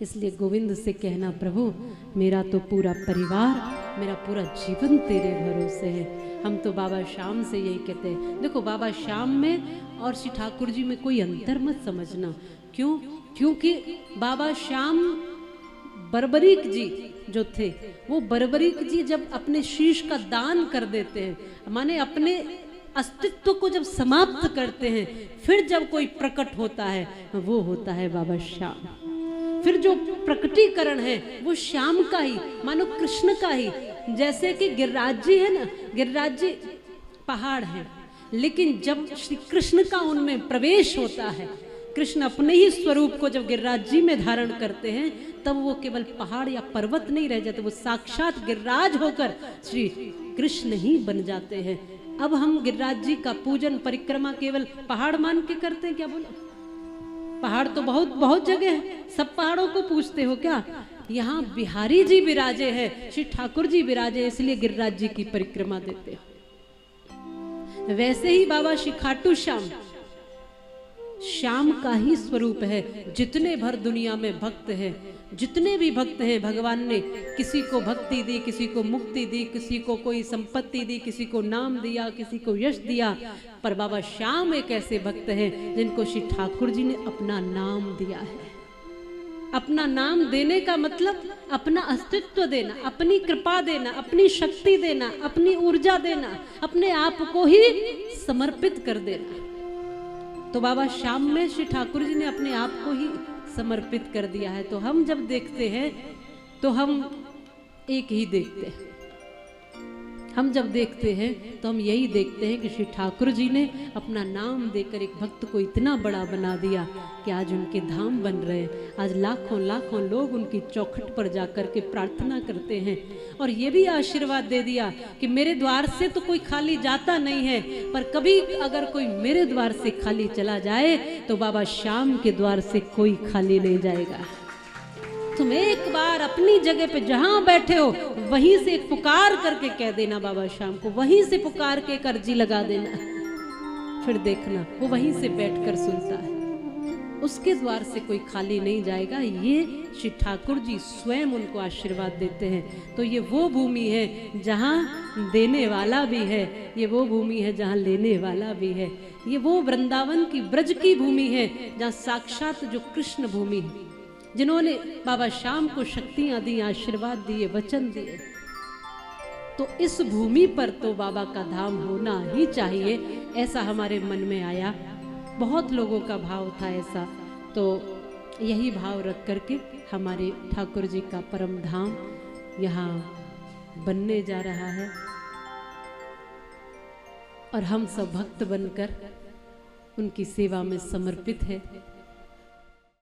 इसलिए गोविंद से कहना, प्रभु मेरा तो पूरा परिवार, मेरा पूरा जीवन तेरे भरोसे है। हम तो बाबा श्याम से यही कहते हैं। देखो बाबा श्याम में और श्री ठाकुर जी में कोई अंतर मत समझना। क्यों? क्योंकि बाबा श्याम बर्बरीक जी जो थे, वो बर्बरीक जी जब अपने शीश का दान कर देते हैं, माने अपने अस्तित्व को जब समाप्त करते हैं, फिर जब कोई प्रकट होता है वो होता है बाबा श्याम। फिर जो प्रकटीकरण है वो श्याम का ही, मानो कृष्ण का ही। जैसे कि गिरिराज जी है ना, गिरिराज जी पहाड़ है, लेकिन जब श्री कृष्ण का उनमें प्रवेश होता है, कृष्ण अपने ही स्वरूप को जब गिरिराज जी में धारण करते हैं, तब वो केवल पहाड़ या पर्वत नहीं रह जाते, वो साक्षात गिरिराज होकर श्री कृष्ण ही बन जाते हैं। अब हम गिरिराज जी का पूजन परिक्रमा केवल पहाड़ मान के करते हैं क्या? बोलो, पहाड़ तो बहुत बहुत जगह है, सब पहाड़ों को पूजते हो क्या? यहाँ बिहारी जी विराजे हैं, श्री ठाकुर जी विराजे, इसलिए गिरिराज जी की परिक्रमा देते हो। वैसे ही बाबा श्री खाटू श्याम श्याम का ही स्वरूप है। जितने भर दुनिया में भक्त हैं, जितने भी भक्त हैं, भगवान ने किसी को भक्ति दी, किसी को मुक्ति दी, किसी को कोई संपत्ति दी, किसी को नाम दिया, किसी को यश दिया, पर बाबा श्याम एक ऐसे भक्त हैं जिनको श्री ठाकुर जी ने अपना नाम दिया है। अपना नाम देने का मतलब अपना अस्तित्व देना, अपनी कृपा देना, अपनी शक्ति देना, अपनी ऊर्जा देना, अपने आप को ही समर्पित कर देना। तो बाबा श्याम में श्री ठाकुर जी ने अपने आप को ही समर्पित कर दिया है। तो हम जब देखते हैं तो हम एक ही देखते हैं। हम जब देखते हैं तो हम यही देखते हैं कि श्री ठाकुर जी ने अपना नाम देकर एक भक्त को इतना बड़ा बना दिया कि आज उनके धाम बन रहे हैं। आज लाखों लाखों लोग उनकी चौखट पर जाकर के प्रार्थना करते हैं, और ये भी आशीर्वाद दे दिया कि मेरे द्वार से तो कोई खाली जाता नहीं है, पर कभी अगर कोई मेरे द्वार से खाली चला जाए तो बाबा श्याम के द्वार से कोई खाली नहीं जाएगा। तुम एक बार अपनी जगह पे जहां बैठे हो वहीं से पुकार करके कह देना बाबा श्याम को, वहीं से पुकार के एक अर्जी लगा देना, फिर देखना वो वहीं से बैठकर सुनता है। उसके द्वार से कोई खाली नहीं जाएगा। ये श्री ठाकुर जी स्वयं उनको आशीर्वाद देते हैं। तो ये वो भूमि है जहाँ देने वाला भी है, ये वो भूमि है जहाँ लेने वाला भी है। ये वो वृंदावन की ब्रज की भूमि है जहाँ साक्षात जो कृष्ण भूमि है, जिन्होंने बाबा श्याम को शक्तियां दी, आशीर्वाद दिए, वचन दिए। तो इस भूमि पर तो बाबा का धाम होना ही चाहिए, ऐसा हमारे मन में आया। बहुत लोगों का भाव था ऐसा, तो यही भाव रख करके हमारे ठाकुर जी का परम धाम यहाँ बनने जा रहा है, और हम सब भक्त बनकर उनकी सेवा में समर्पित है।